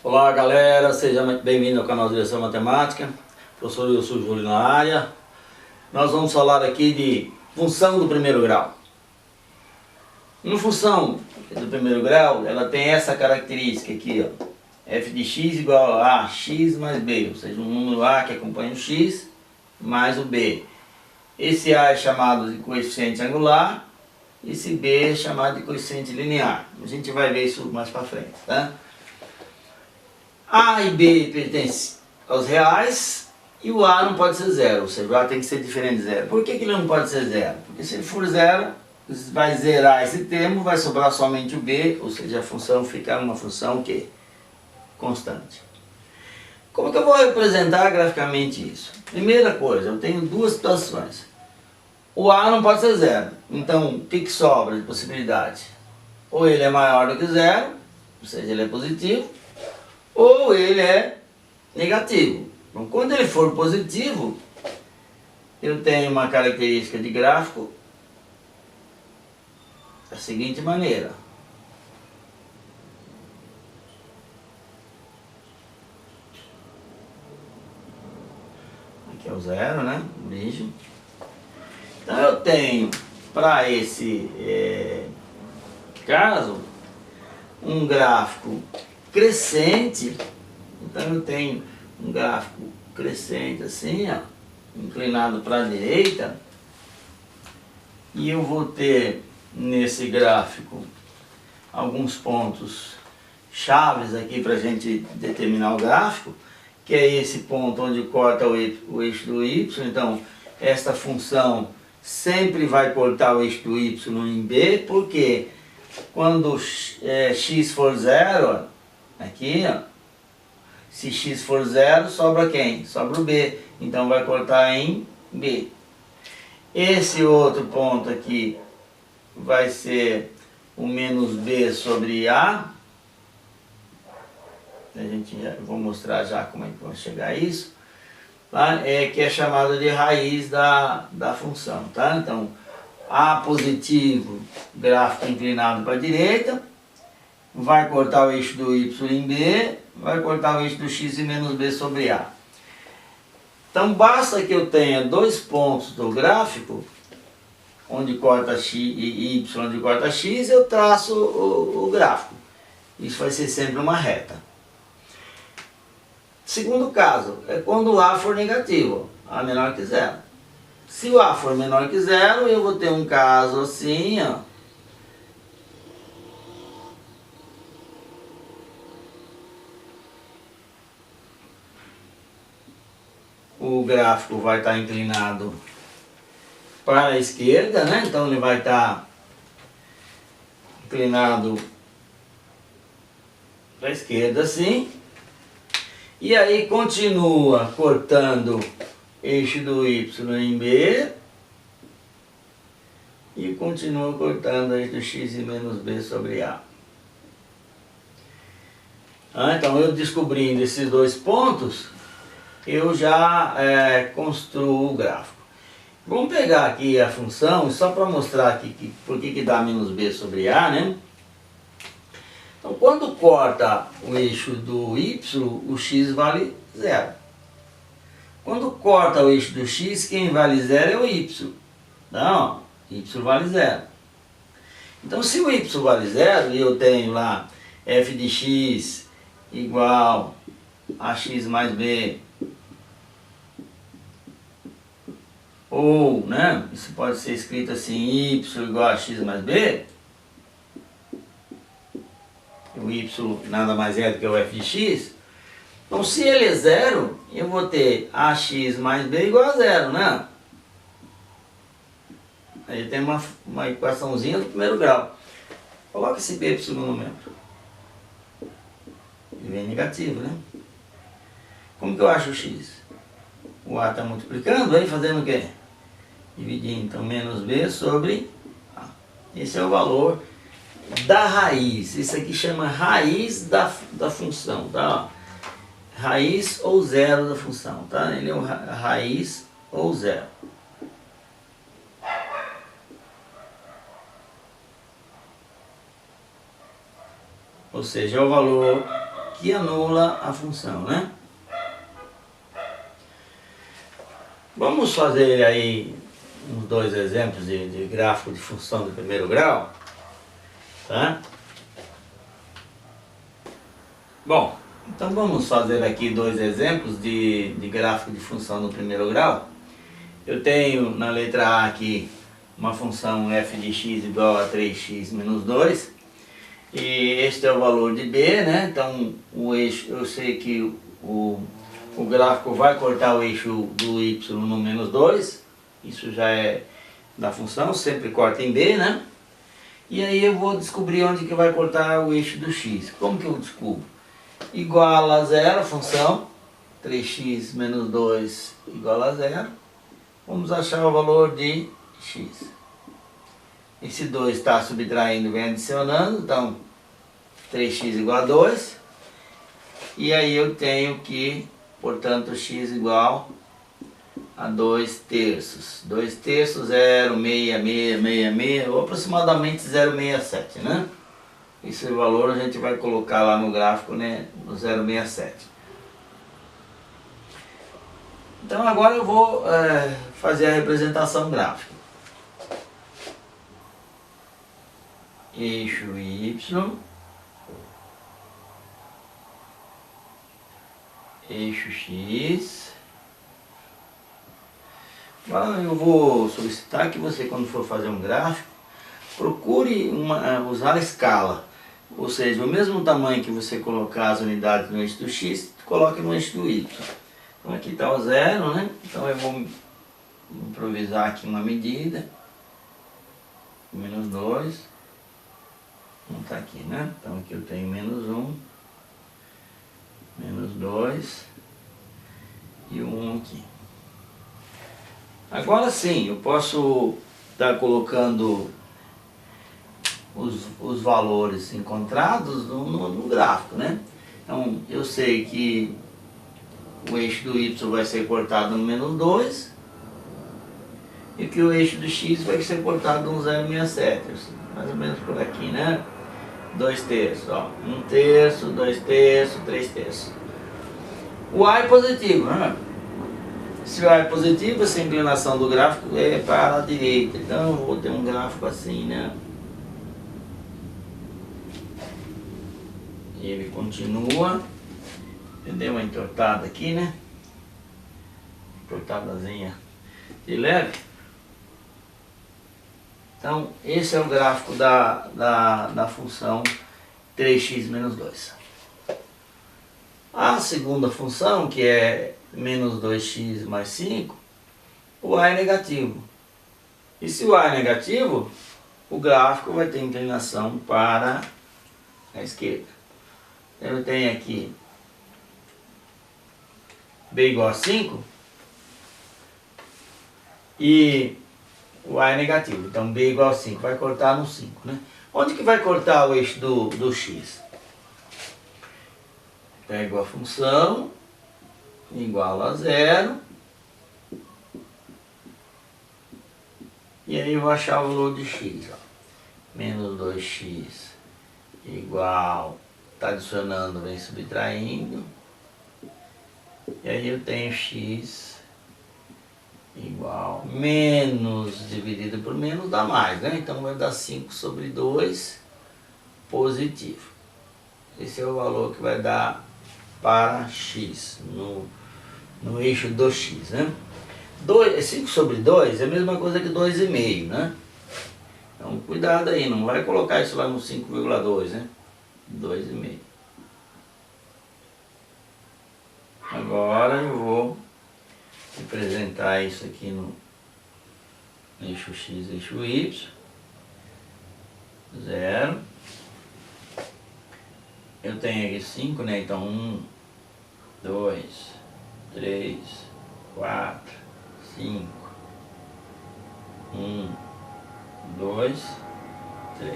Olá galera, seja bem-vindo ao canal Direção Matemática. Professor Wilson Júlio na área. Nós vamos falar aqui de função do primeiro grau. Uma função do primeiro grau, ela tem essa característica aqui, ó. F de x igual a x mais b, ou seja, um número a que acompanha o x mais o b. Esse a é chamado de coeficiente angular, esse b é chamado de coeficiente linear. A gente vai ver isso mais para frente, tá? A e B pertencem aos reais e o A não pode ser zero, ou seja, o A tem que ser diferente de zero. Por que ele não pode ser zero? Porque se ele for zero, vai zerar esse termo, vai sobrar somente o B, ou seja, a função fica uma função que constante. Como que eu vou representar graficamente isso? Primeira coisa, eu tenho duas situações. O A não pode ser zero, então o que sobra de possibilidade? Ou ele é maior do que zero, ou seja, ele é positivo, ou ele é negativo. Então, quando ele for positivo, eu tenho uma característica de gráfico da seguinte maneira. Aqui é o zero, né? Origem. Então eu tenho, para esse caso, um gráfico crescente. Então eu tenho um gráfico crescente assim, ó, inclinado para a direita, e eu vou ter nesse gráfico alguns pontos chaves aqui para a gente determinar o gráfico, que é esse ponto onde corta o eixo do y. Então esta função sempre vai cortar o eixo do y em b, porque quando x for zero, aqui, ó, se x for zero, sobra quem? Sobra o b, então vai cortar em b. Esse outro ponto aqui vai ser o menos b sobre a. Vou mostrar já como é que vai chegar a isso, tá? Que é chamado de raiz da função, tá? Então, a positivo, gráfico inclinado para a direita, vai cortar o eixo do y em b, vai cortar o eixo do x em menos b sobre a. Então basta que eu tenha dois pontos do gráfico, onde corta x e y, onde corta x, eu traço o gráfico. Isso vai ser sempre uma reta. Segundo caso, é quando o a for negativo, a menor que zero. Se o a for menor que zero, eu vou ter um caso assim, ó. O gráfico vai estar inclinado para a esquerda, né? Então ele vai estar inclinado para a esquerda assim. E aí continua cortando eixo do y em b e continua cortando eixo do x em menos b sobre a. Então eu descobrindo esses dois pontos, eu já construo o gráfico. Vamos pegar aqui a função, só para mostrar aqui por que dá menos b sobre a, né? Então, quando corta o eixo do y, o x vale zero. Quando corta o eixo do x, quem vale zero é o y. Então, y vale zero. Então, se o y vale zero, e eu tenho lá f de x igual a x mais b, ou, né, isso pode ser escrito assim, y igual a x mais b, o y nada mais é do que o f de x. Então, se ele é zero, eu vou ter ax mais b igual a zero, né? Aí tem uma equaçãozinha do primeiro grau. Coloca esse b para o segundo momento. Ele vem negativo, né? Como que eu acho o x? O a está multiplicando, aí fazendo o quê? Dividindo, então, menos b sobre a. Esse é o valor da raiz. Isso aqui chama raiz da função, tá? Raiz ou zero da função, tá? Ele é a raiz ou zero. Ou seja, é o valor que anula a função, né? Vamos fazer aí uns dois exemplos de gráfico de função de primeiro grau, tá? Bom, então vamos fazer aqui dois exemplos de gráfico de função no primeiro grau. Eu tenho na letra A aqui uma função f de x igual a 3x menos 2. E este é o valor de B, né? Então o eixo, eu sei que o gráfico vai cortar o eixo do y no menos 2. Isso já é da função, sempre corta em B, né? E aí eu vou descobrir onde que vai cortar o eixo do x. Como que eu descubro? Igual a zero, a função 3x menos 2 igual a zero. Vamos achar o valor de x. Esse 2 está subtraindo, vem adicionando, então 3x igual a 2. E aí eu tenho que, portanto, x igual a 2 terços. 2 terços, 0,6666, ou aproximadamente 0,67, né? Esse valor a gente vai colocar lá no gráfico, né, no 0,67. Então agora eu vou fazer a representação gráfica. Eixo y, eixo x. Agora eu vou solicitar que você, quando for fazer um gráfico, procure usar a escala, ou seja, o mesmo tamanho que você colocar as unidades no eixo do x, coloque no eixo do y. Então aqui está o zero, né? Então eu vou improvisar aqui uma medida, menos 2, não está aqui, né? Então aqui eu tenho menos 1, menos 2 e 1 aqui. Agora sim, eu posso estar colocando os valores encontrados no gráfico, né? Então eu sei que o eixo do y vai ser cortado no menos 2 e que o eixo do x vai ser cortado no 0,67, mais ou menos por aqui, né? 2 terços, ó, 1 terço, 2 terços, 3 terços. O A é positivo, né? Se o A é positivo, essa inclinação do gráfico é para a direita. Então eu vou ter um gráfico assim, né? Ele continua. Deu uma entortada aqui, né? Entortadazinha de leve. Então esse é o gráfico da função 3x menos 2. A segunda função, que é menos 2x mais 5, o A é negativo. E se o A é negativo, o gráfico vai ter inclinação para a esquerda. Eu tenho aqui B igual a 5 e o A é negativo. Então B igual a 5 vai cortar no 5, né? Onde que vai cortar o eixo do x? Pego a função igual a 0 e aí eu vou achar o valor de x, ó. Menos 2x igual, está adicionando, vem subtraindo, e aí eu tenho x igual menos dividido por menos dá mais, né? Então vai dar 5 sobre 2 positivo. Esse é o valor que vai dar para x no eixo do x, né? 5 sobre 2 é a mesma coisa que 2,5, né? Então cuidado aí, não vai colocar isso lá no 5,2, né? 2,5. Agora eu vou representar isso aqui no eixo x, eixo y. 0. Eu tenho aqui 5, né? Então 1, 2, 3, 4, 5. 1, 2, 3.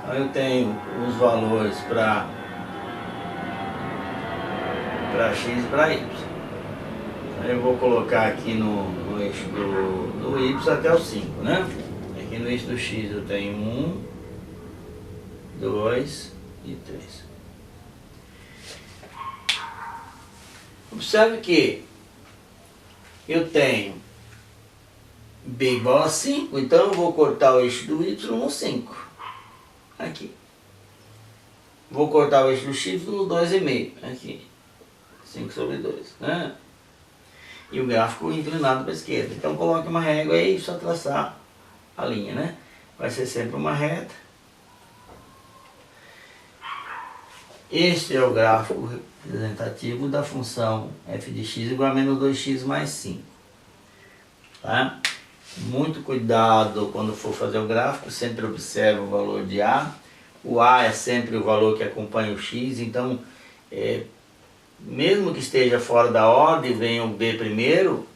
Então eu tenho os valores para x e para y. Então eu vou colocar aqui no eixo do y até o 5, né? Aqui no eixo do x eu tenho 1, 2 e 3. Observe que eu tenho B igual a 5, então eu vou cortar o eixo do Y no 5. Aqui. Vou cortar o eixo do X no 2,5. Aqui. 5 sobre 2. Né? E o gráfico inclinado para a esquerda. Então coloque uma régua aí e só traçar a linha, né? Vai ser sempre uma reta. Este é o gráfico representativo da função f de x igual a menos 2x mais 5. Tá? Muito cuidado quando for fazer o gráfico, sempre observe o valor de A. O A é sempre o valor que acompanha o x, então mesmo que esteja fora da ordem, venha o B primeiro,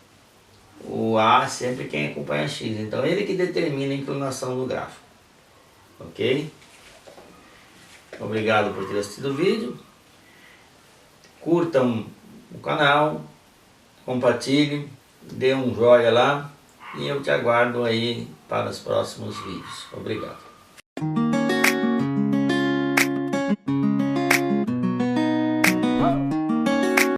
o A é sempre quem acompanha x, então ele que determina a inclinação do gráfico. Ok? Obrigado por ter assistido o vídeo. Curtam o canal, compartilhem, dê um joinha lá e eu te aguardo aí para os próximos vídeos. Obrigado.